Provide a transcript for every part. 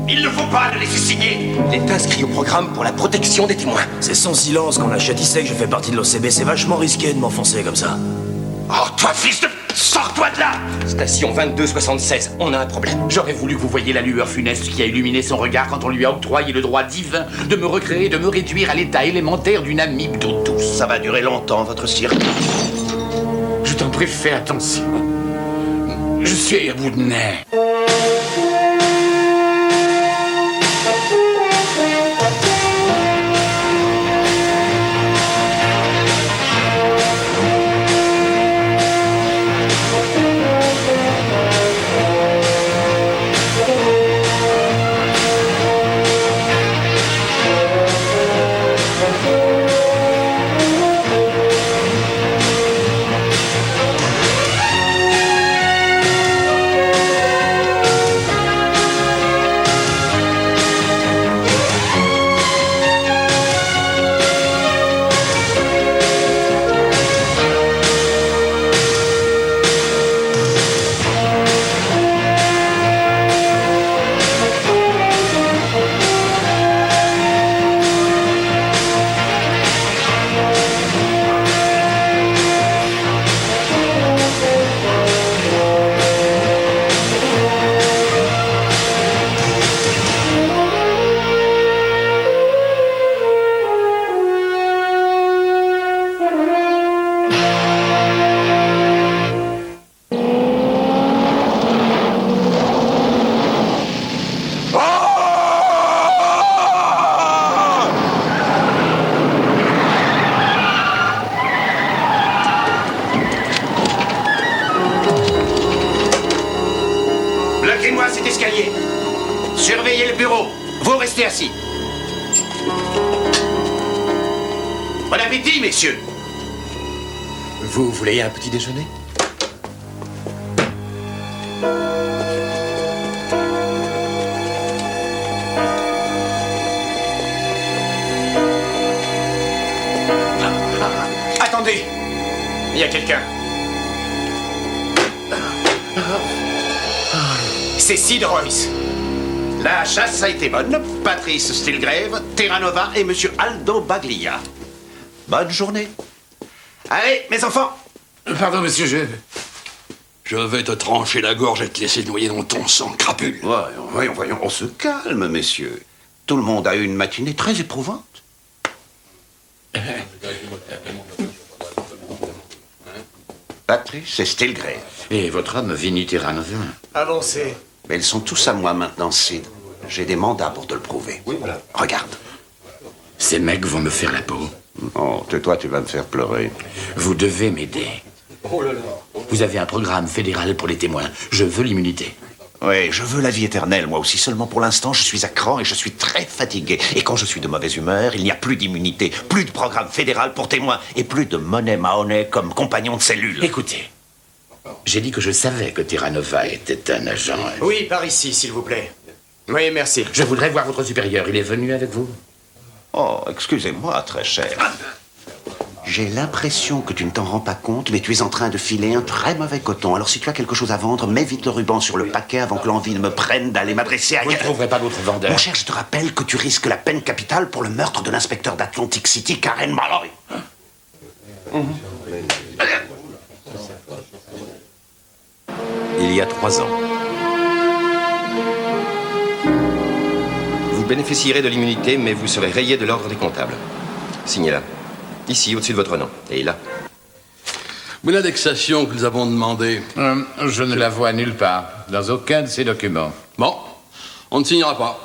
Il ne faut pas le laisser signer. Il est inscrit au programme pour la protection des témoins. C'est son silence qu'on achète. Il sait que je fais partie de l'OCB. C'est vachement risqué de m'enfoncer comme ça. Oh, toi, fils de... Sors-toi de là. Station 2276, on a un problème. J'aurais voulu que vous voyiez la lueur funeste qui a illuminé son regard quand on lui a octroyé le droit divin de me recréer, de me réduire à l'état élémentaire d'une amibe d'eau douce. Ça va durer longtemps, votre cirque. Je t'en prie, fais attention. Je suis à bout de nez. Bloquez-moi cet escalier. Surveillez le bureau. Vous restez assis. Bon appétit, messieurs. Vous voulez un petit déjeuner? Attendez. Il y a quelqu'un. C'est Sid Royce. La chasse a été bonne. Patrice Stilgrave, Terranova et Monsieur Aldo Baglia. Bonne journée. Allez, mes enfants. Pardon, monsieur, Je vais te trancher la gorge et te laisser noyer dans ton sang, crapule. Voyons, on se calme, messieurs. Tout le monde a eu une matinée très éprouvante. Patrice et Stilgrave. Et votre homme, Vinny Terranova? Avancez. Mais ils sont tous à moi maintenant, Sid. J'ai des mandats pour te le prouver. Oui, voilà. Regarde. Ces mecs vont me faire la peau. Oh, tais-toi, tu vas me faire pleurer. Vous devez m'aider. Oh là là. Vous avez un programme fédéral pour les témoins. Je veux l'immunité. Oui, je veux la vie éternelle, moi aussi. Seulement pour l'instant, je suis à cran et je suis très fatigué. Et quand je suis de mauvaise humeur, il n'y a plus d'immunité, plus de programme fédéral pour témoins et plus de monnaie Mahoney comme compagnon de cellule. Écoutez, j'ai dit que je savais que Terranova était un agent. Oui, par ici, s'il vous plaît. Oui, merci. Je voudrais voir votre supérieur. Il est venu avec vous? Oh, excusez-moi, très cher. J'ai l'impression que tu ne t'en rends pas compte, mais tu es en train de filer un très mauvais coton. Alors si tu as quelque chose à vendre, mets vite le ruban sur le paquet avant que l'envie ne me prenne d'aller m'adresser à... Vous ne trouverez pas d'autre vendeur. Mon cher, je te rappelle que tu risques la peine capitale pour le meurtre de l'inspecteur d'Atlantic City, Karen Malloy. Il y a 3 ans. Vous bénéficierez de l'immunité, mais vous serez rayé de l'ordre des comptables. Signez là. Ici, au-dessus de votre nom. Et là. Mais l'indexation que nous avons demandée. Je ne la vois nulle part. Dans aucun de ces documents. Bon, on ne signera pas.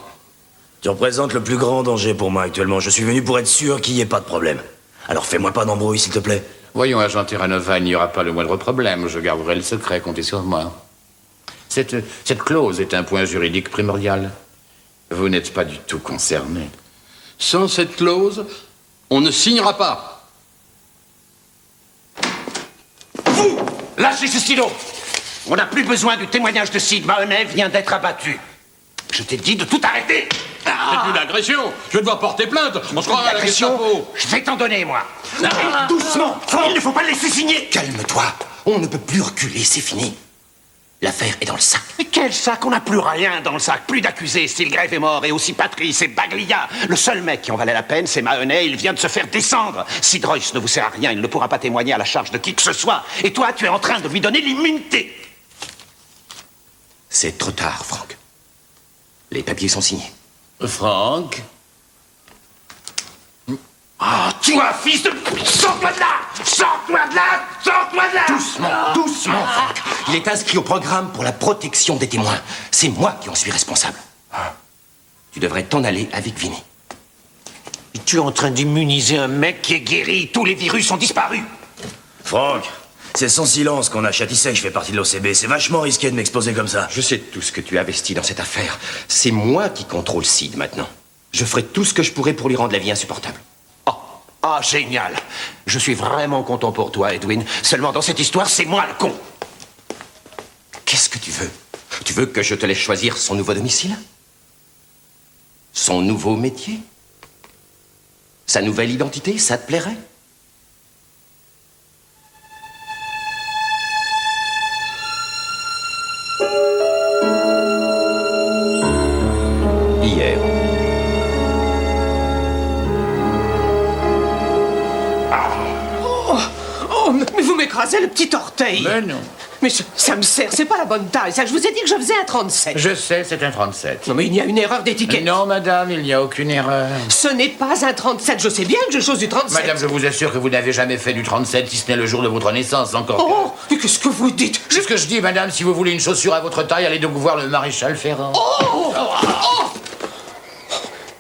Tu représentes le plus grand danger pour moi actuellement. Je suis venu pour être sûr qu'il n'y ait pas de problème. Alors fais-moi pas d'embrouille, s'il te plaît. Voyons, agent Terranova, il n'y aura pas le moindre problème. Je garderai le secret, comptez sur moi. Cette clause est un point juridique primordial. Vous n'êtes pas du tout concerné. Sans cette clause, on ne signera pas. Vous, lâchez ce stylo. On n'a plus besoin du témoignage de Sid. Mahoney vient d'être abattu. Je t'ai dit de tout arrêter. C'est une agression. Je vais devoir porter plainte. On se croirait à la Gestapo. Je vais t'en donner, moi. Doucement. Il ne faut pas le laisser signer. Calme-toi. On ne peut plus reculer, c'est fini. L'affaire est dans le sac. Mais quel sac? On n'a plus rien dans le sac. Plus d'accusés. Stilgrave est mort et aussi Patrice et Baglia. Le seul mec qui en valait la peine, c'est Mahoney. Il vient de se faire descendre. Si Droyce ne vous sert à rien, il ne pourra pas témoigner à la charge de qui que ce soit. Et toi, tu es en train de lui donner l'immunité. C'est trop tard, Franck. Les papiers sont signés. Franck? Ah, toi, fils de... Sors-toi de là! Sors-toi de là! Sors-toi de là! Doucement, doucement, Franck. Il est inscrit au programme pour la protection des témoins. C'est moi qui en suis responsable. Tu devrais t'en aller avec Vinny. Et tu es en train d'immuniser un mec qui est guéri. Tous les virus ont disparu. Franck, c'est son silence qu'on a châtissé que je fais partie de l'OCB. C'est vachement risqué de m'exposer comme ça. Je sais tout ce que tu as investi dans cette affaire. C'est moi qui contrôle Sid maintenant. Je ferai tout ce que je pourrai pour lui rendre la vie insupportable. Ah, génial. Je suis vraiment content pour toi, Edwin. Seulement, dans cette histoire, c'est moi le con. Qu'est-ce que tu veux? Tu veux que je te laisse choisir son nouveau domicile? Son nouveau métier? Sa nouvelle identité? Ça te plairait? Hier. Oh, mais vous m'écrasez le petit orteil. Mais non. Mais ça me sert, c'est pas la bonne taille. Ça, je vous ai dit que je faisais un 37. Je sais, c'est un 37. Non, mais il y a une erreur d'étiquette. Non, madame, il n'y a aucune erreur. Ce n'est pas un 37. Je sais bien que je chose du 37. Madame, je vous assure que vous n'avez jamais fait du 37, si ce n'est le jour de votre naissance, encore. Oh, mais qu'est-ce que vous dites? C'est ce que je dis, madame. Si vous voulez une chaussure à votre taille, allez donc voir le maréchal Ferrand. Oh,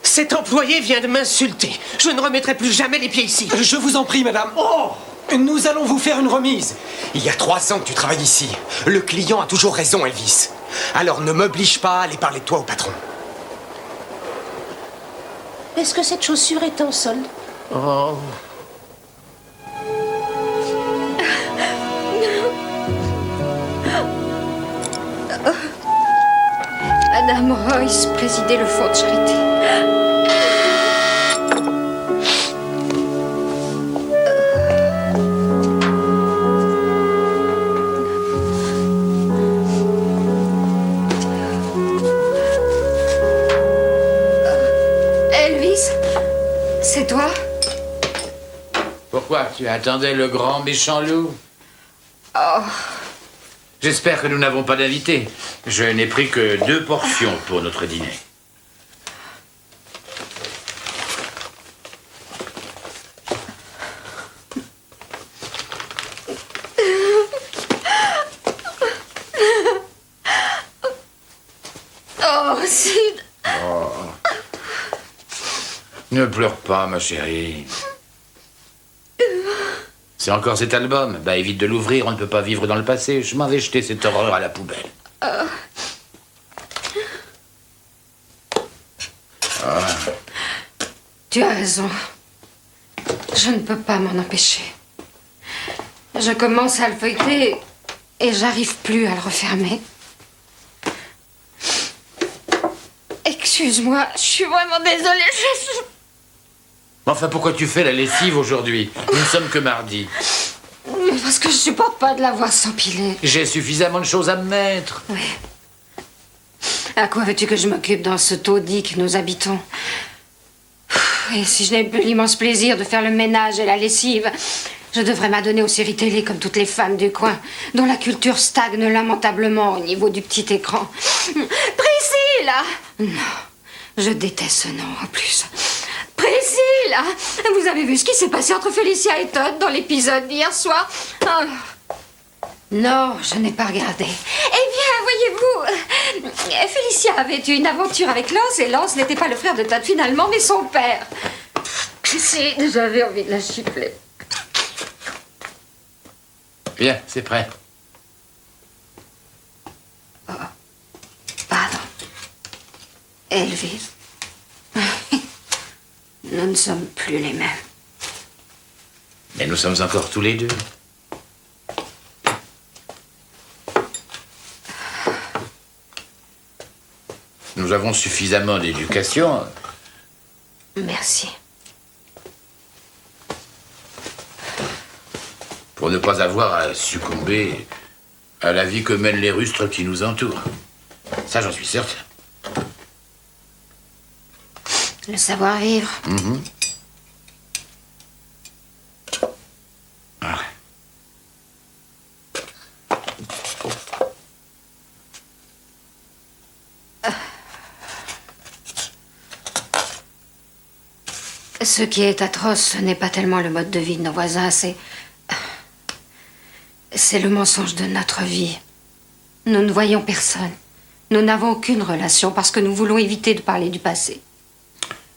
cet employé vient de m'insulter. Je ne remettrai plus jamais les pieds ici. Je vous en prie, madame. Oh! Nous allons vous faire une remise. Il y a 3 ans que tu travailles ici. Le client a toujours raison, Elvis. Alors ne m'oblige pas à aller parler de toi au patron. Est-ce que cette chaussure est en solde? Oh. Madame Royce présidait le fonds de charité. Elvis, c'est toi? Pourquoi? Tu attendais le grand méchant loup? Oh. J'espère que nous n'avons pas d'invités. Je n'ai pris que 2 portions pour notre dîner. Oh, Sid. Ne pleure pas, ma chérie. C'est encore cet album. Bah, évite de l'ouvrir, on ne peut pas vivre dans le passé. Je m'en vais jeter cette horreur à la poubelle. Tu as raison. Je ne peux pas m'en empêcher. Je commence à le feuilleter et j'arrive plus à le refermer. Excuse-moi, je suis vraiment désolée. Enfin, pourquoi tu fais la lessive aujourd'hui? Nous ne sommes que mardi. Mais parce que je supporte pas de la voir s'empiler. J'ai suffisamment de choses à me mettre. Oui. À quoi veux-tu que je m'occupe dans ce taudis que nous habitons? Et si je n'ai plus l'immense plaisir de faire le ménage et la lessive, je devrais m'adonner aux séries télé comme toutes les femmes du coin, dont la culture stagne lamentablement au niveau du petit écran. Priscilla! Non, je déteste ce nom en plus. Priscilla! Vous avez vu ce qui s'est passé entre Félicia et Todd dans l'épisode d'hier soir? Oh. Non, je n'ai pas regardé. Eh bien, voyez-vous, Félicia avait eu une aventure avec Lance et Lance n'était pas le frère de Todd finalement, mais son père. J'avais envie de la gifler. Bien, c'est prêt. Oh. Pardon. Elvis. Nous ne sommes plus les mêmes. Mais nous sommes encore tous les deux. Nous avons suffisamment d'éducation. Merci. Pour ne pas avoir à succomber à la vie que mènent les rustres qui nous entourent. Ça, j'en suis certain. Le savoir-vivre. Ah. Ce qui est atroce, ce n'est pas tellement le mode de vie de nos voisins, c'est le mensonge de notre vie. Nous ne voyons personne. Nous n'avons aucune relation parce que nous voulons éviter de parler du passé.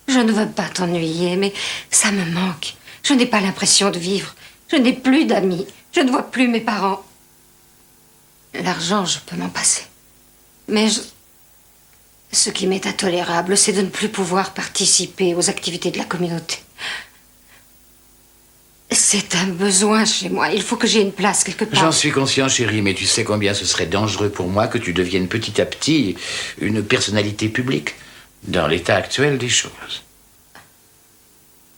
Je ne veux pas t'ennuyer, mais ça me manque. Je n'ai pas l'impression de vivre. Je n'ai plus d'amis. Je ne vois plus mes parents. L'argent, je peux m'en passer. Mais ce qui m'est intolérable, c'est de ne plus pouvoir participer aux activités de la communauté. C'est un besoin chez moi. Il faut que j'aie une place quelque part. J'en suis conscient, chérie, mais tu sais combien ce serait dangereux pour moi que tu deviennes petit à petit une personnalité publique dans l'état actuel des choses.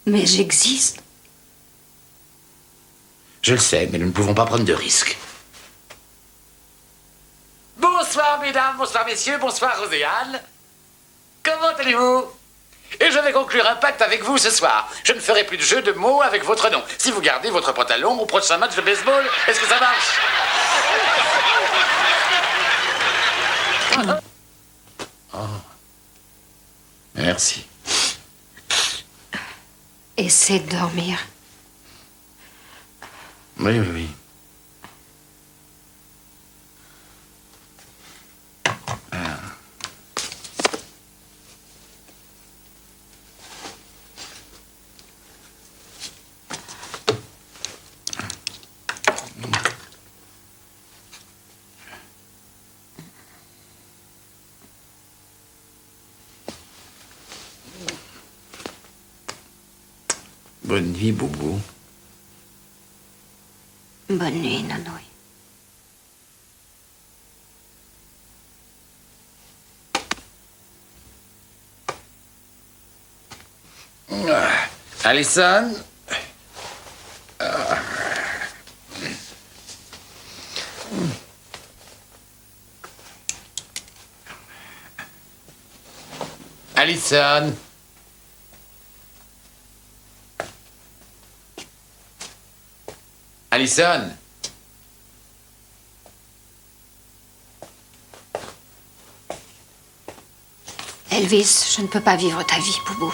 Mais j'existe. Je le sais, mais nous ne pouvons pas prendre de risques. Bonsoir, mesdames, bonsoir, messieurs, bonsoir, Roséane. Comment allez-vous? Et je vais conclure un pacte avec vous ce soir. Je ne ferai plus de jeu de mots avec votre nom. Si vous gardez votre pantalon au prochain match de baseball, est-ce que ça marche? Oh. Merci. Essaie de dormir. Oui, oui, oui. Bonne nuit, Boubou. Bonne nuit, Nanouille. Alison? Alison? Alison? Elvis, je ne peux pas vivre ta vie, Boubou.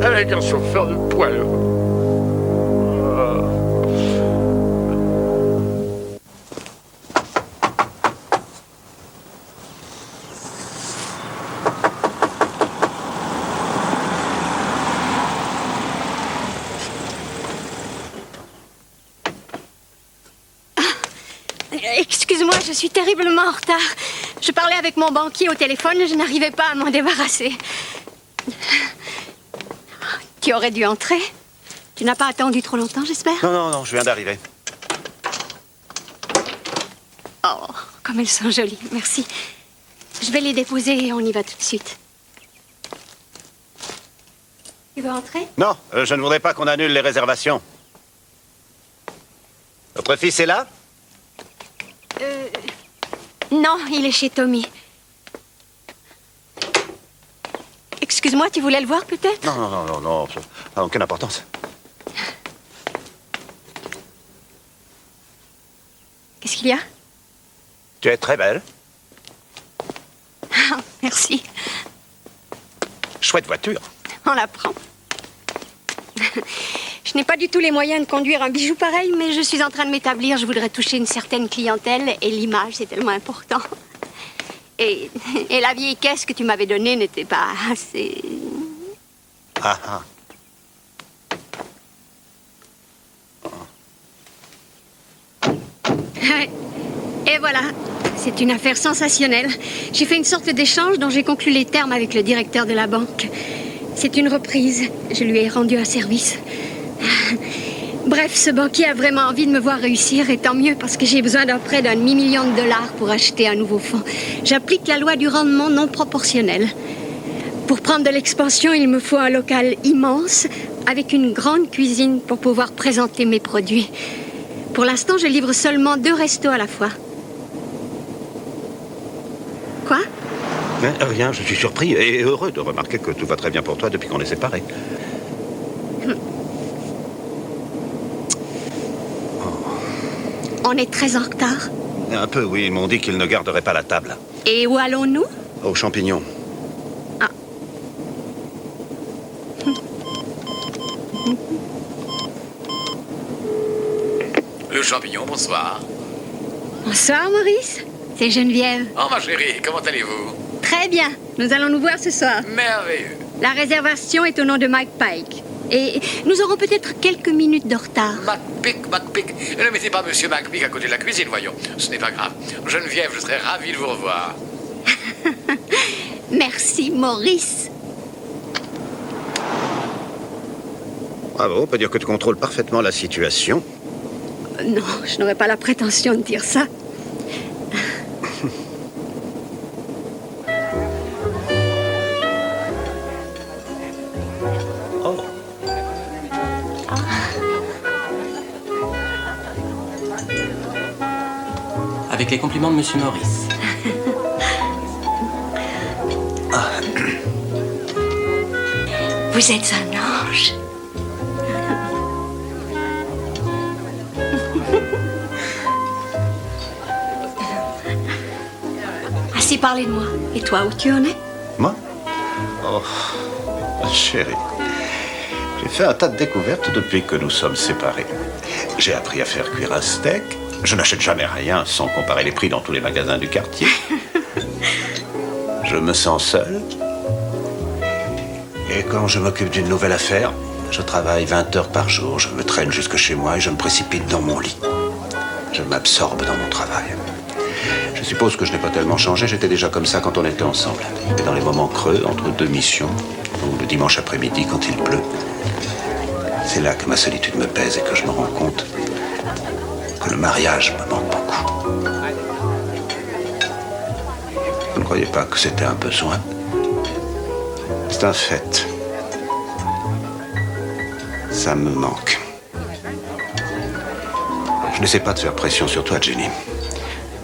Avec un chauffeur de poids lourd. Excuse-moi, je suis terriblement en retard. Je parlais avec mon banquier au téléphone et je n'arrivais pas à m'en débarrasser. Tu aurais dû entrer. Tu n'as pas attendu trop longtemps, j'espère? Non, je viens d'arriver. Oh, comme elles sont jolies, merci. Je vais les déposer et on y va tout de suite. Tu veux entrer? Non, je ne voudrais pas qu'on annule les réservations. Votre fils est là? Non, il est chez Tommy. Excuse-moi, tu voulais le voir peut-être? Non, ça n'a aucune importance. Qu'est-ce qu'il y a? Tu es très belle. Ah, merci. Chouette voiture. On la prend. Je n'ai pas du tout les moyens de conduire un bijou pareil, mais je suis en train de m'établir. Je voudrais toucher une certaine clientèle et l'image, c'est tellement important. Et la vieille caisse que tu m'avais donnée n'était pas assez... Ah ah. Et voilà, c'est une affaire sensationnelle. J'ai fait une sorte d'échange dont j'ai conclu les termes avec le directeur de la banque. C'est une reprise. Je lui ai rendu un service. Bref, ce banquier a vraiment envie de me voir réussir, et tant mieux, parce que j'ai besoin d'un prêt d'un demi-million de dollars pour acheter un nouveau fonds. J'applique la loi du rendement non proportionnel. Pour prendre de l'expansion, il me faut un local immense, avec une grande cuisine pour pouvoir présenter mes produits. Pour l'instant, je livre seulement 2 restos à la fois. Quoi? Rien, je suis surpris et heureux de remarquer que tout va très bien pour toi depuis qu'on est séparés. On est très en retard. Un peu, oui. Ils m'ont dit qu'ils ne garderaient pas la table. Et où allons-nous? Aux champignons. Ah. Le champignon, bonsoir. Bonsoir, Maurice. C'est Geneviève. Oh, ma chérie, comment allez-vous? Très bien. Nous allons nous voir ce soir. Merveilleux. La réservation est au nom de Mike Pike. Et nous aurons peut-être quelques minutes de retard. McPick. Ne mettez pas Monsieur McPick à côté de la cuisine, voyons. Ce n'est pas grave. Geneviève, je serais ravi de vous revoir. Merci, Maurice. Bravo, on peut dire que tu contrôles parfaitement la situation. Non, je n'aurais pas la prétention de dire ça. Avec les compliments de Monsieur Maurice. Vous êtes un ange. Assez parlé de moi. Et toi, où tu en es? Moi? Oh, chérie. J'ai fait un tas de découvertes depuis que nous sommes séparés. J'ai appris à faire cuire un steak. Je n'achète jamais rien sans comparer les prix dans tous les magasins du quartier. Je me sens seul. Et quand je m'occupe d'une nouvelle affaire, je travaille 20 heures par jour. Je me traîne jusque chez moi et je me précipite dans mon lit. Je m'absorbe dans mon travail. Je suppose que je n'ai pas tellement changé. J'étais déjà comme ça quand on était ensemble. Et dans les moments creux, entre 2 missions, ou le dimanche après-midi quand il pleut, c'est là que ma solitude me pèse et que je me rends compte que le mariage me manque beaucoup. Vous ne croyez pas que c'était un besoin? C'est un fait. Ça me manque. Je n'essaie pas de faire pression sur toi, Jenny.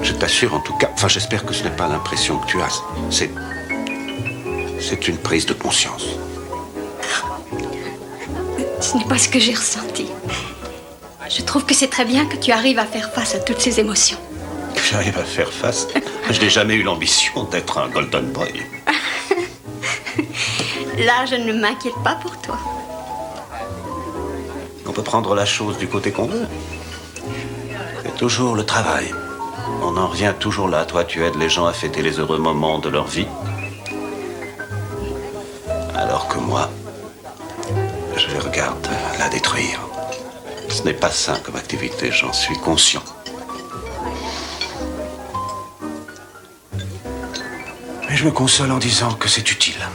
Je t'assure en tout cas, enfin j'espère que ce n'est pas l'impression que tu as. C'est une prise de conscience. Ce n'est pas ce que j'ai ressenti. Je trouve que c'est très bien que tu arrives à faire face à toutes ces émotions. Que j'arrive à faire face? Je n'ai jamais eu l'ambition d'être un golden boy. Là, je ne m'inquiète pas pour toi. On peut prendre la chose du côté qu'on veut. C'est toujours le travail. On en revient toujours là. Toi, tu aides les gens à fêter les heureux moments de leur vie. Alors que moi, je les regarde la détruire. Ce n'est pas sain comme activité, j'en suis conscient. Mais je me console en disant que c'est utile.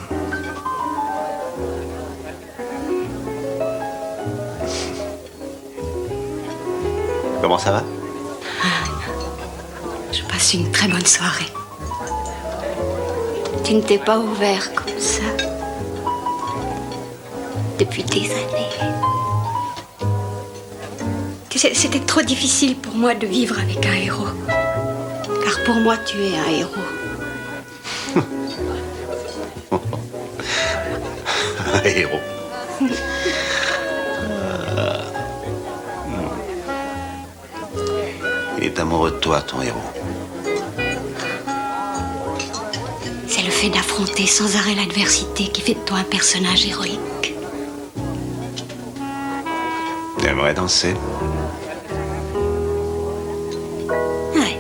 Comment ça va? Je passe une très bonne soirée. Tu ne t'es pas ouvert comme ça depuis des années. C'était trop difficile pour moi de vivre avec un héros. Car pour moi, tu es un héros. Un héros. Il est amoureux de toi, ton héros. C'est le fait d'affronter sans arrêt l'adversité qui fait de toi un personnage héroïque. Tu aimerais danser? Ouais.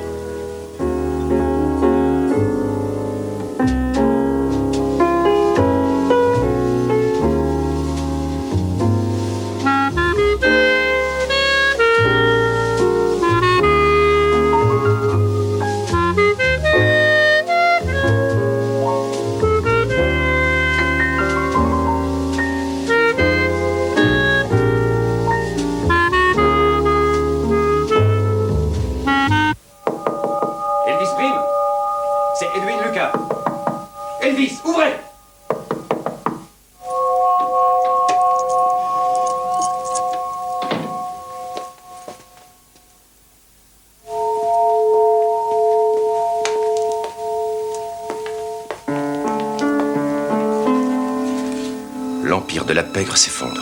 de la pègre s'effondre.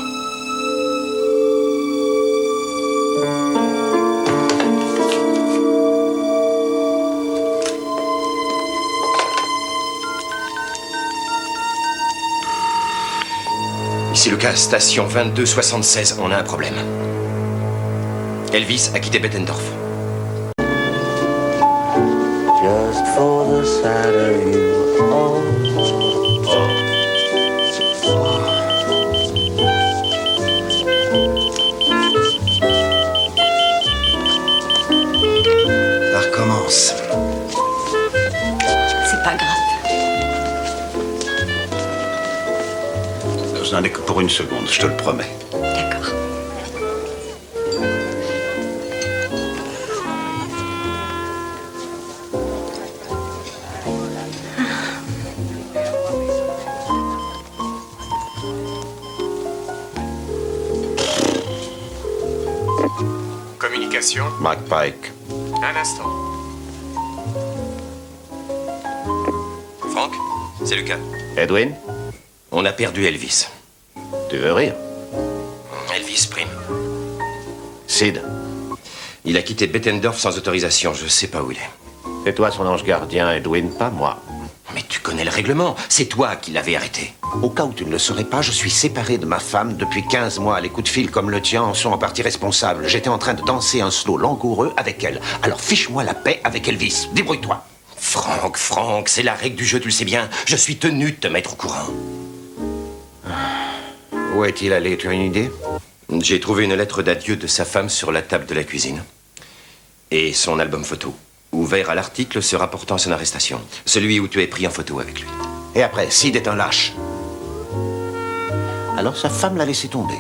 Ici Lucas, station 2276, on a un problème. Elvis a quitté Bettendorf. Just for the sight of you. Oh. Ça recommence. C'est pas grave. Je n'en ai que pour une seconde, je te le promets. D'accord. Communication. Mike Pike. Un instant. Franck, c'est Lucas. Edwin, On a perdu Elvis. tu veux rire? Elvis prime. Sid, Il a quitté Bettendorf sans autorisation, je sais pas où il est. c'est toi son ange gardien, Edwin, pas moi. Mais tu connais le règlement, c'est toi qui l'avais arrêté. Au cas où tu ne le saurais pas, je suis séparé de ma femme depuis 15 mois. Les coups de fil comme le tien en sont en partie responsables. J'étais en train de danser un slow langoureux avec elle. Alors fiche-moi la paix avec Elvis. Débrouille-toi. Franck, c'est la règle du jeu, tu le sais bien. Je suis tenu de te mettre au courant. Où est-il allé? Tu as une idée? J'ai trouvé une lettre d'adieu de sa femme sur la table de la cuisine. Et son album photo, ouvert à l'article se rapportant à son arrestation. Celui où tu es pris en photo avec lui. Et après, Sid est un lâche. Alors sa femme l'a laissé tomber.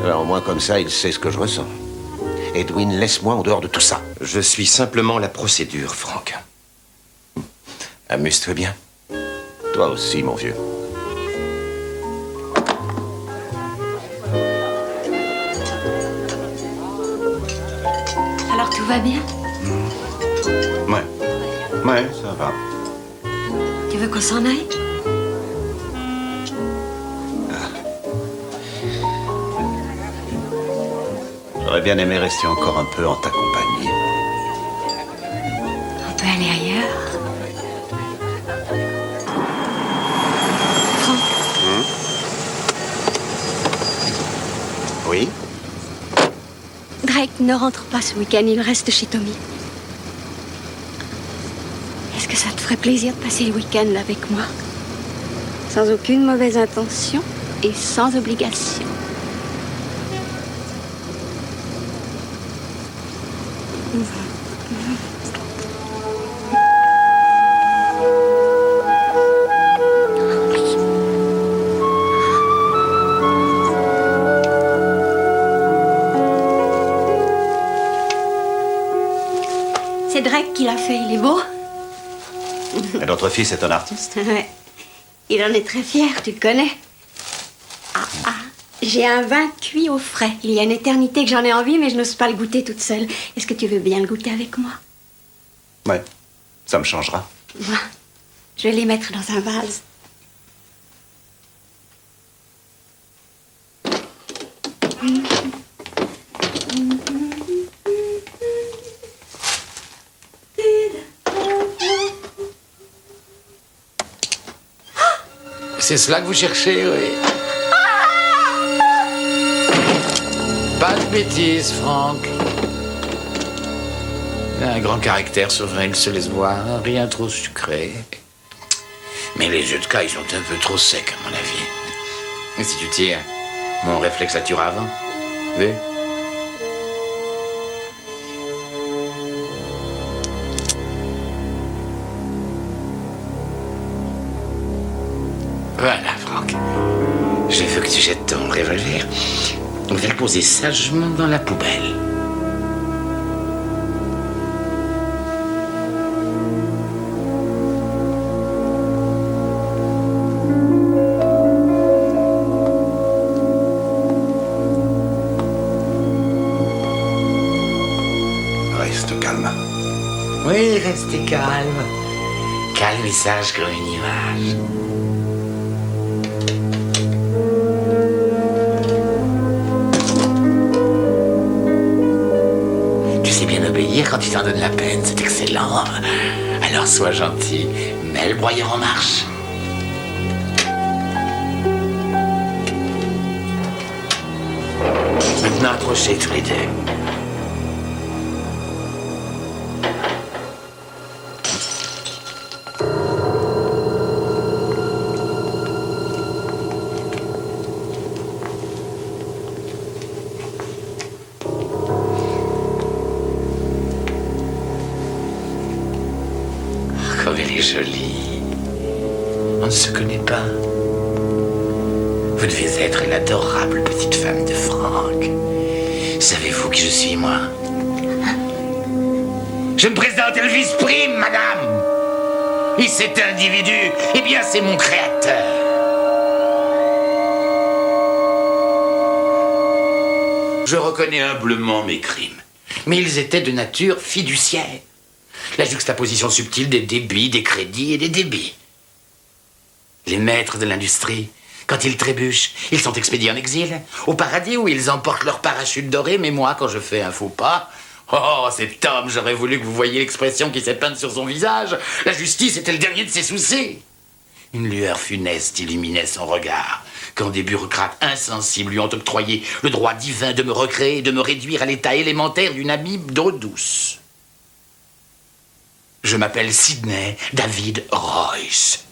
Alors, au moins comme ça, il sait ce que je ressens. Edwin, laisse-moi en dehors de tout ça. Je suis simplement la procédure, Franck. Amuse-toi bien. Toi aussi, mon vieux. Alors tout va bien? Ouais, ça va. Tu veux qu'on s'en aille? J'aurais bien aimé rester encore un peu en ta compagnie. On peut aller ailleurs. Oui? Drake ne rentre pas ce week-end, il reste chez Tommy. Est-ce que ça te ferait plaisir de passer le week-end avec moi? Sans aucune mauvaise intention et sans obligation. C'est Drake qui l'a fait, il est beau. Et notre fils est un artiste? Ouais. Il en est très fier, tu le connais. J'ai un vin cuit au frais. Il y a une éternité que j'en ai envie, mais je n'ose pas le goûter toute seule. Est-ce que tu veux bien le goûter avec moi? Ouais, ça me changera. Moi, je vais les mettre dans un vase. C'est cela que vous cherchez, oui. Pas de bêtises, Franck. Il a un grand caractère, ce vin, il se laisse voir, rien trop sucré. Mais les yeux de cas, ils sont un peu trop secs, à mon avis. Et si tu tires, mon réflexe la tuera avant. Oui. Voilà, Franck. Je veux que tu jettes ton revolver. On va le poser sagement dans la poubelle. Reste calme. Oui, restez calme. Calme et sage comme une image. t'obéir quand tu t'en donnes la peine, c'est excellent. Alors sois gentil, mets le broyeur en marche. Maintenant, accrochez tous les deux. Comme elle est jolie. On ne se connaît pas. Vous devez être l'adorable petite femme de Franck. Savez-vous qui je suis, moi? Je me présente Elvis Prime, madame. Et cet individu, eh bien, c'est mon créateur. Je reconnais humblement mes crimes. Mais ils étaient de nature fiduciaire. La juxtaposition subtile des débits, des crédits et des débits. Les maîtres de l'industrie, quand ils trébuchent, ils sont expédiés en exil, au paradis où ils emportent leur parachute doré, mais moi, quand je fais un faux pas, oh, cet homme, j'aurais voulu que vous voyiez l'expression qui s'est peinte sur son visage. La justice était le dernier de ses soucis. Une lueur funeste illuminait son regard, quand des bureaucrates insensibles lui ont octroyé le droit divin de me recréer et de me réduire à l'état élémentaire d'une amibe d'eau douce. Je m'appelle Sidney David Royce.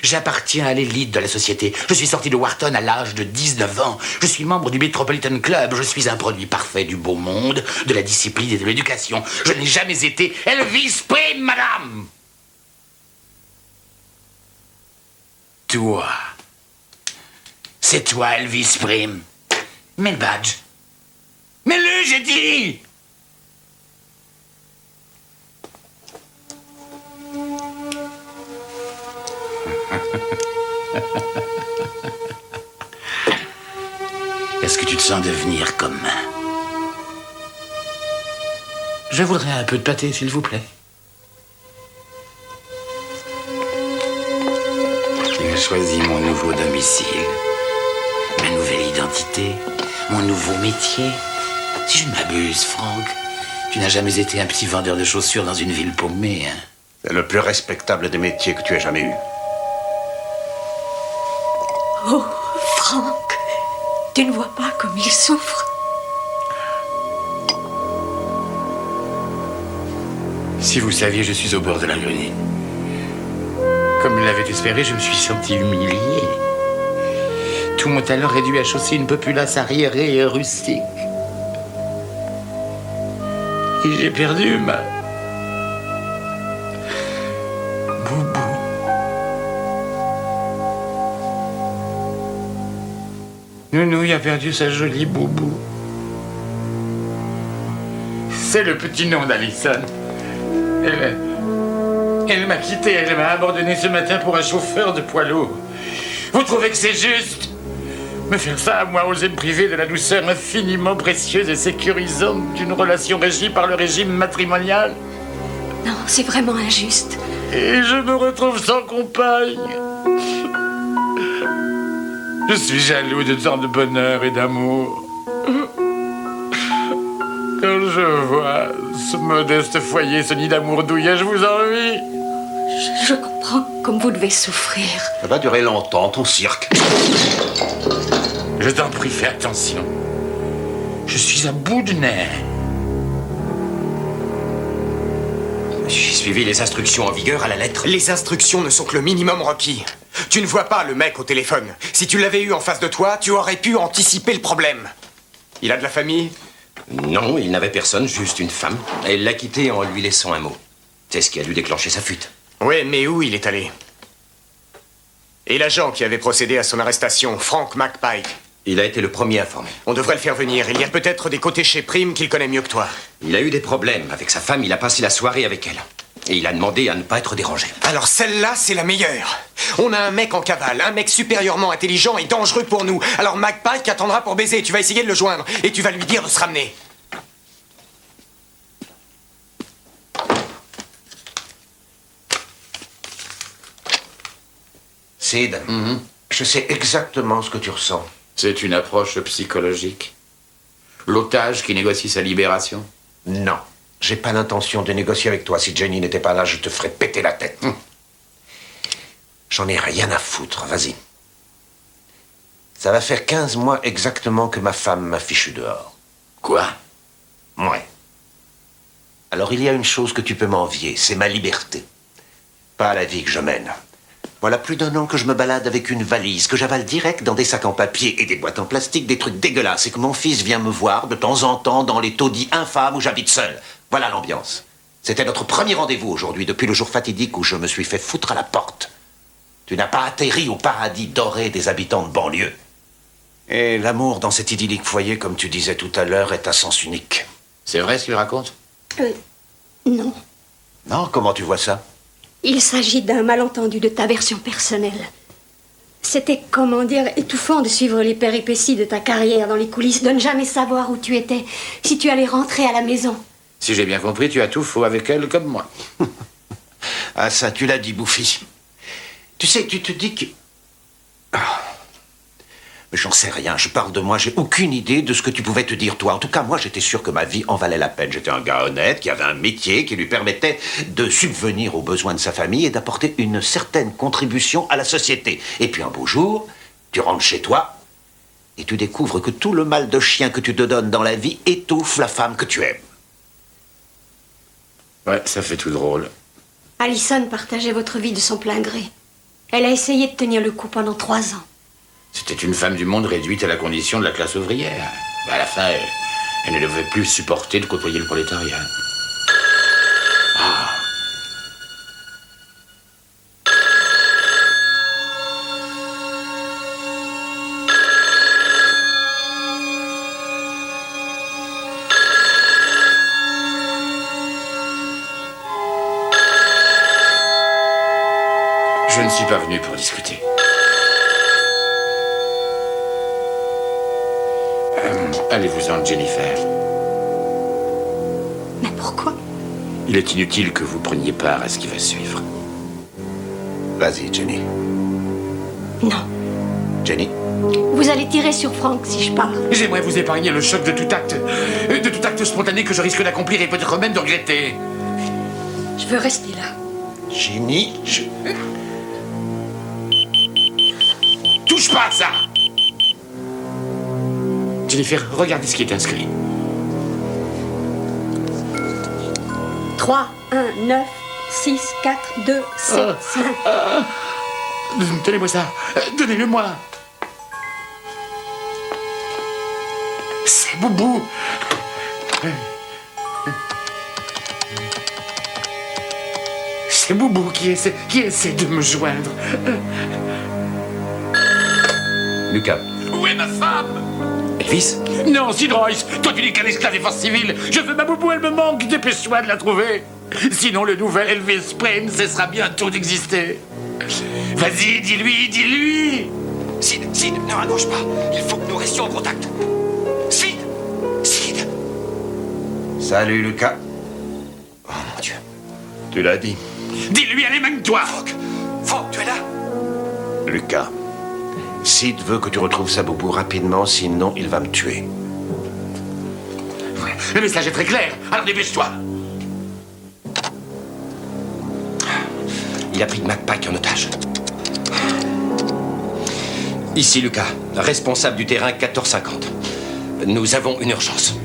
J'appartiens à l'élite de la société. Je suis sorti de Wharton à l'âge de 19 ans. Je suis membre du Metropolitan Club. Je suis un produit parfait du beau monde, de la discipline et de l'éducation. Je n'ai jamais été Elvis Prime, madame. Toi. C'est toi, Elvis Prime. Mets le badge. Mets-le, j'ai dit. Est-ce que tu te sens devenir comme... Je voudrais un peu de pâté, s'il vous plaît. J'ai choisi mon nouveau domicile, ma nouvelle identité, mon nouveau métier. Si je ne m'abuse, Franck, tu n'as jamais été un petit vendeur de chaussures dans une ville paumée, hein? C'est le plus respectable des métiers que tu aies jamais eu. Oh, Franck, tu ne vois pas comme il souffre. Si vous saviez, je suis au bord de l'agonie. Comme il l'avait espéré, je me suis senti humilié. Tout mon talent réduit à chausser une populace arriérée et rustique. Et j'ai perdu ma... Boubou. Nounouille a perdu sa jolie Boubou. C'est le petit nom d'Alison. Elle m'a quitté, elle m'a abandonné ce matin pour un chauffeur de poids lourd. Vous trouvez que c'est juste? Me faire ça à moi, oser me priver de la douceur infiniment précieuse et sécurisante d'une relation régie par le régime matrimonial? Non, c'est vraiment injuste. Et je me retrouve sans compagne. Je suis jaloux de tant de bonheur et d'amour. Quand je vois ce modeste foyer, ce nid d'amour douillet, je vous envie. Je comprends comme vous devez souffrir. Ça va durer longtemps, ton cirque. Je t'en prie, fais attention. Je suis à bout de nerfs. J'ai suivi les instructions en vigueur à la lettre. Les instructions ne sont que le minimum requis. Tu ne vois pas le mec au téléphone. Si tu l'avais eu en face de toi, tu aurais pu anticiper le problème. Il a de la famille? Non, il n'avait personne, juste une femme. Elle l'a quitté en lui laissant un mot. C'est ce qui a dû déclencher sa fuite. Oui, mais où il est allé? Et l'agent qui avait procédé à son arrestation, Frank McPike? Il a été le premier informé. On devrait le faire venir. Il y a peut-être des côtés chez Prime qu'il connaît mieux que toi. Il a eu des problèmes avec sa femme, il a passé la soirée avec elle. Et il a demandé à ne pas être dérangé. Alors celle-là, c'est la meilleure. On a un mec en cavale, un mec supérieurement intelligent et dangereux pour nous. Alors McPike attendra pour baiser. Tu vas essayer de le joindre et tu vas lui dire de se ramener. Sid, je sais exactement ce que tu ressens. C'est une approche psychologique. L'otage qui négocie sa libération? Non. J'ai pas l'intention de négocier avec toi. Si Jenny n'était pas là, je te ferais péter la tête. J'en ai rien à foutre, vas-y. Ça va faire 15 mois exactement que ma femme m'a fichu dehors. Quoi? Ouais. Alors il y a une chose que tu peux m'envier, c'est ma liberté. Pas la vie que je mène. Voilà plus d'1 an que je me balade avec une valise, que j'avale direct dans des sacs en papier et des boîtes en plastique, des trucs dégueulasses, et que mon fils vient me voir de temps en temps dans les taudis infâmes où j'habite seul. Voilà l'ambiance. C'était notre premier rendez-vous aujourd'hui, depuis le jour fatidique où je me suis fait foutre à la porte. Tu n'as pas atterri au paradis doré des habitants de banlieue. Et l'amour dans cet idyllique foyer, comme tu disais tout à l'heure, est à sens unique. C'est vrai ce qu'il raconte? Non. Non, comment tu vois ça? Il s'agit d'un malentendu de ta version personnelle. C'était, comment dire, étouffant de suivre les péripéties de ta carrière dans les coulisses, de ne jamais savoir où tu étais, si tu allais rentrer à la maison. Si j'ai bien compris, tu as tout faux avec elle comme moi. Ah ça, tu l'as dit, Bouffi. Tu sais, tu te dis que... Mais j'en sais rien, je parle de moi, j'ai aucune idée de ce que tu pouvais te dire, toi. En tout cas, moi, j'étais sûr que ma vie en valait la peine. J'étais un gars honnête, qui avait un métier, qui lui permettait de subvenir aux besoins de sa famille et d'apporter une certaine contribution à la société. Et puis un beau jour, tu rentres chez toi et tu découvres que tout le mal de chien que tu te donnes dans la vie étouffe la femme que tu aimes. Ouais, ça fait tout drôle. Alison partageait votre vie de son plein gré. Elle a essayé de tenir le coup pendant 3 ans. C'était une femme du monde réduite à la condition de la classe ouvrière. Mais à la fin, elle ne devait plus supporter de côtoyer le prolétariat. Ah. Je ne suis pas venu pour discuter. Allez-vous-en, Jennifer. Mais pourquoi? Il est inutile que vous preniez part à ce qui va suivre. Vas-y, Jenny. Non. Jenny? Vous allez tirer sur Frank si je pars. J'aimerais vous épargner le choc de tout acte spontané que je risque d'accomplir et peut-être même de regretter. Je veux rester là. Jenny, Touche pas à ça! Jennifer, regardez ce qui est inscrit. 3, 1, 9, 6, 4, 2, 7, 5. Donnez-moi ça. Donnez-le-moi. C'est Boubou. C'est Boubou qui essaie de me joindre. Lucas. Où est ma femme? Elvis? Non, Sid Royce, toi tu n'es qu'un esclave des forces civiles. Je veux ma Boubou, elle me manque. Dépêche-toi de la trouver. Sinon, le nouvel Elvis Presley cessera bientôt d'exister. Vas-y, dis-lui. Sid, ne raccroche pas. Il faut que nous restions en contact. Sid. Salut, Lucas. Oh, mon Dieu. Tu l'as dit. Dis-lui, allez, mène-toi. Franck, tu es là? Lucas, Sid veut que tu retrouves sa Boubou rapidement, sinon il va me tuer. Le message est très clair, alors dépêche-toi. Il a pris McPike en otage. Ici, Lucas, responsable du terrain 1450. Nous avons une urgence.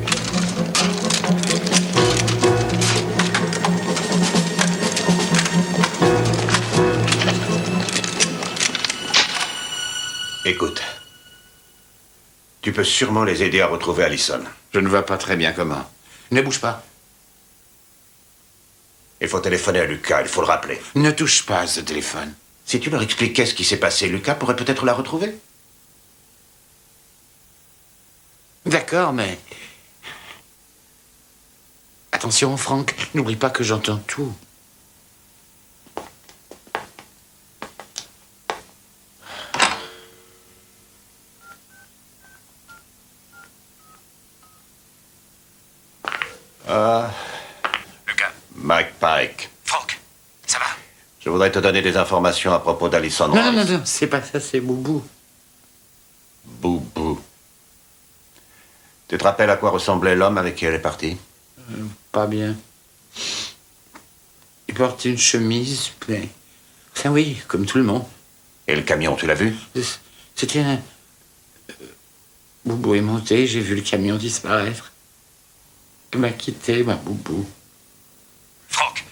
Écoute, tu peux sûrement les aider à retrouver Alison. Je ne vois pas très bien comment. Ne bouge pas. Il faut téléphoner à Lucas, il faut le rappeler. Ne touche pas à ce téléphone. Si tu leur expliquais ce qui s'est passé, Lucas pourrait peut-être la retrouver. D'accord, mais... Attention, Franck, n'oublie pas que j'entends tout. Lucas. McPike. Franck, ça va? Je voudrais te donner des informations à propos d'Alison Royce. Non, c'est pas ça, c'est Boubou. Boubou. Tu te rappelles à quoi ressemblait l'homme avec qui elle est partie? pas bien. Il portait une chemise, mais... Enfin oui, comme tout le monde. Et le camion, tu l'as vu? C'était un... Boubou est monté, j'ai vu le camion disparaître. Il m'a quitté, ma Boubou. Franck!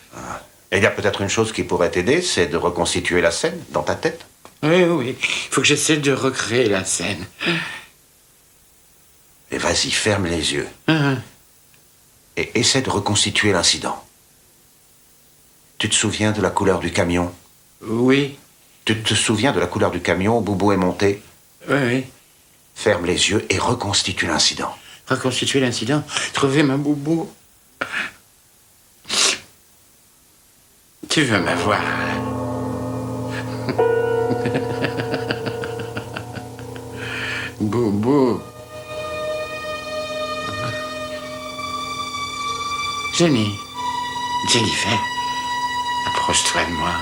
Et il y a peut-être une chose qui pourrait t'aider, c'est de reconstituer la scène dans ta tête. Oui, oui. Il faut que j'essaie de recréer la scène. Et vas-y, ferme les yeux. Et essaie de reconstituer l'incident. Tu te souviens de la couleur du camion? Oui. Tu te souviens de la couleur du camion où Boubou est monté? Oui, oui. Ferme les yeux et reconstitue l'incident. Reconstituer l'incident? Trouver ma Boubou? Tu veux m'avoir? Boubou. Jennifer, approche-toi de moi.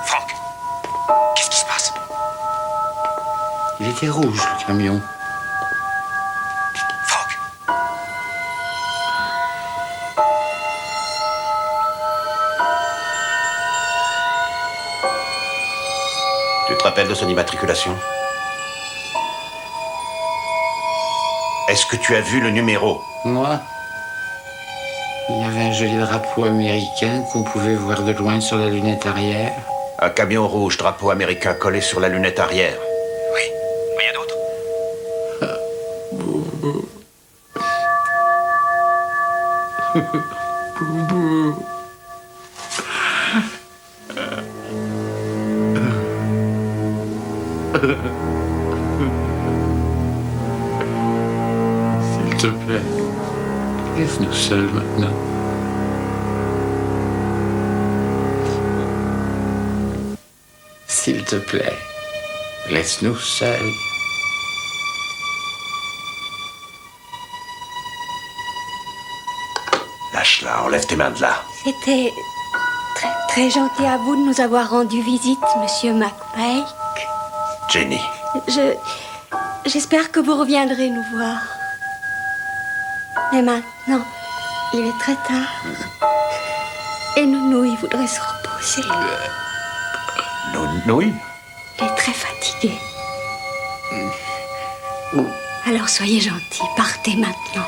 Franck, qu'est-ce qui se passe? Il était rouge, le camion. Franck. Tu te rappelles de son immatriculation? Est-ce que tu as vu le numéro? Moi? Il y avait un joli drapeau américain qu'on pouvait voir de loin sur la lunette arrière. Un camion rouge, drapeau américain collé sur la lunette arrière. Oui. Rien d'autre? Boubou. Boubou. S'il te plaît, laisse-nous seuls maintenant. S'il te plaît, laisse-nous seuls. Lâche-la, enlève tes mains de là. C'était très, très gentil à vous de nous avoir rendu visite, Monsieur McPike. Jenny. J'espère que vous reviendrez nous voir. Mais maintenant, il est très tard. Et Nounouille voudrait se reposer. Nounouille? Elle est très fatiguée. Alors soyez gentils, partez maintenant.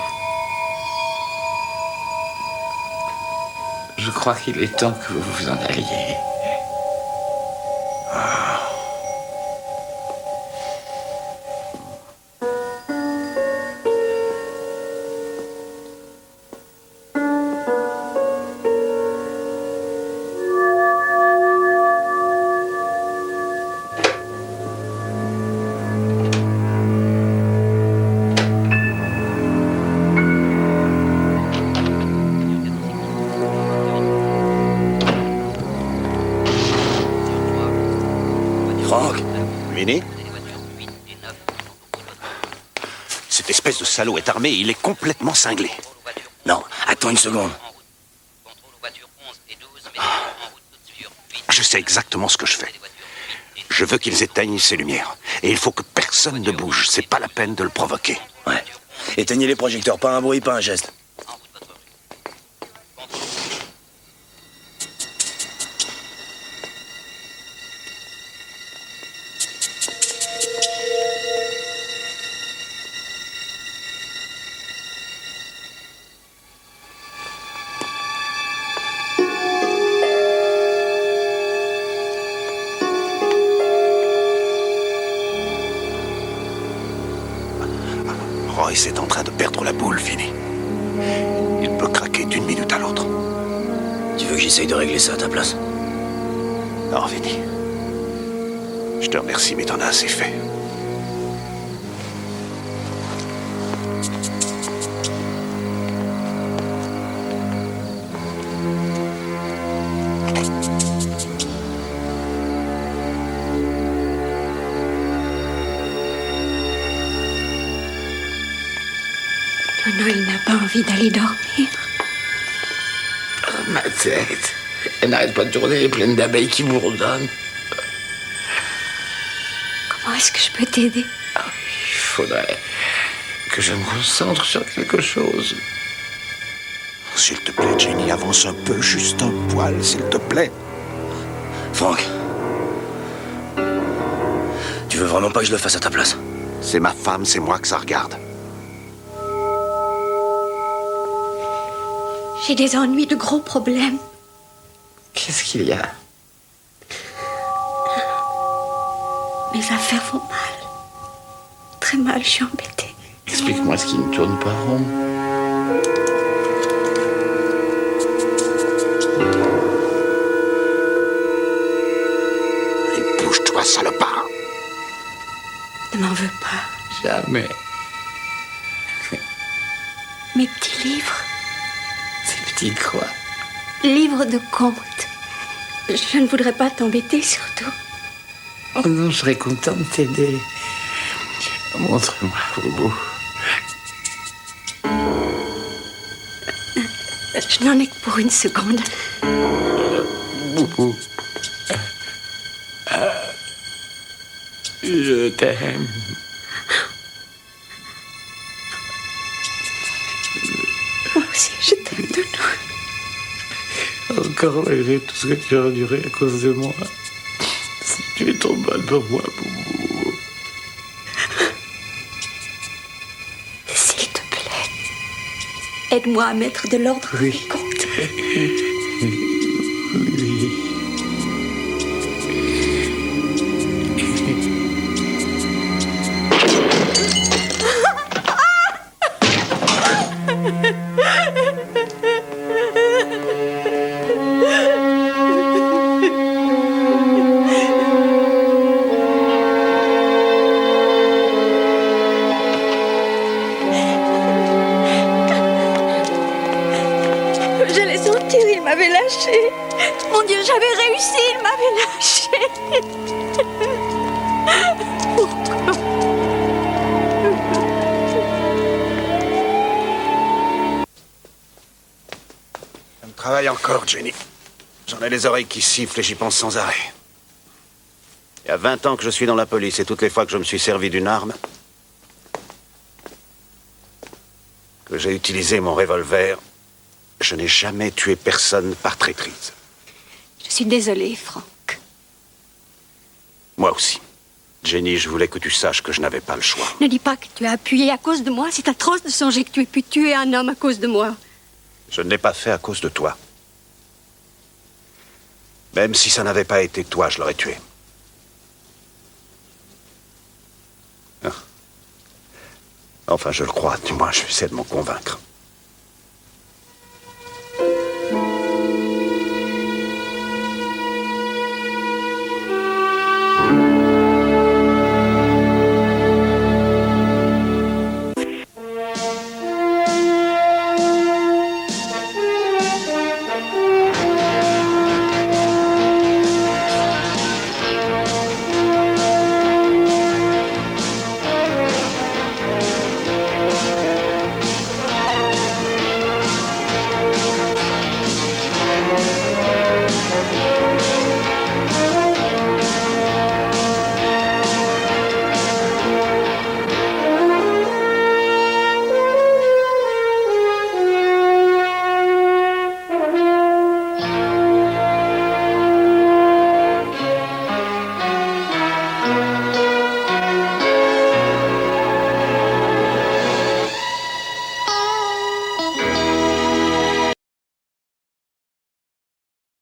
Je crois qu'il est temps que vous vous en alliez. Franck? Vinny? Cette espèce de salaud est armé et il est complètement cinglé. Non, attends une seconde. Je sais exactement ce que je fais. Je veux qu'ils éteignent ces lumières. Et il faut que personne ne bouge. C'est pas la peine de le provoquer. Ouais. Éteignez les projecteurs, pas un bruit, pas un geste. Royce est en train de perdre la boule, Vinny. Il peut craquer d'une minute à l'autre. Tu veux que j'essaye de régler ça à ta place? Non, Vinny. Je te remercie, mais t'en as assez fait. Non, il n'a pas envie d'aller dormir. Oh, ma tête. Elle n'arrête pas de tourner, elle est pleine d'abeilles qui bourdonnent. Comment est-ce que je peux t'aider? Il faudrait que je me concentre sur quelque chose. S'il te plaît, Jenny, avance un peu, juste un poil, s'il te plaît. Franck, tu veux vraiment pas que je le fasse à ta place? C'est ma femme, c'est moi que ça regarde. J'ai des ennuis, de gros problèmes. Qu'est-ce qu'il y a? Mes affaires vont mal. Très mal, je suis embêtée. Explique-moi ce qui ne tourne pas rond. Allez, bouge-toi, salopard. Ne m'en veux pas. Jamais. Mes petits livres. Ces petites quoi? Livres de contes. Je ne voudrais pas t'embêter, surtout. Oh non, je serais content de t'aider. Montre-moi, Boubou. Je n'en ai que pour une seconde. Boubou. Je t'aime. Moi aussi, je t'aime de loin. Encore malgré tout ce que tu as enduré à cause de moi. Si tu es tombé pour moi, Boubou. S'il te plaît, aide-moi à mettre de l'ordre dans mes comptes. Oui. Je l'ai senti, il m'avait lâché. Mon Dieu, j'avais réussi, il m'avait lâché. Pourquoi? Ça me travaille encore, Jenny. J'en ai les oreilles qui sifflent et j'y pense sans arrêt. Il y a 20 ans que je suis dans la police et toutes les fois que je me suis servi d'une arme, que j'ai utilisé mon revolver, je n'ai jamais tué personne par traîtrise. Je suis désolée, Franck. Moi aussi. Jenny, je voulais que tu saches que je n'avais pas le choix. Ne dis pas que tu as appuyé à cause de moi. C'est atroce de songer que tu aies pu tuer un homme à cause de moi. Je ne l'ai pas fait à cause de toi. Même si ça n'avait pas été toi, je l'aurais tué. Ah. Enfin, je le crois, du moins, je essaie de m'en convaincre.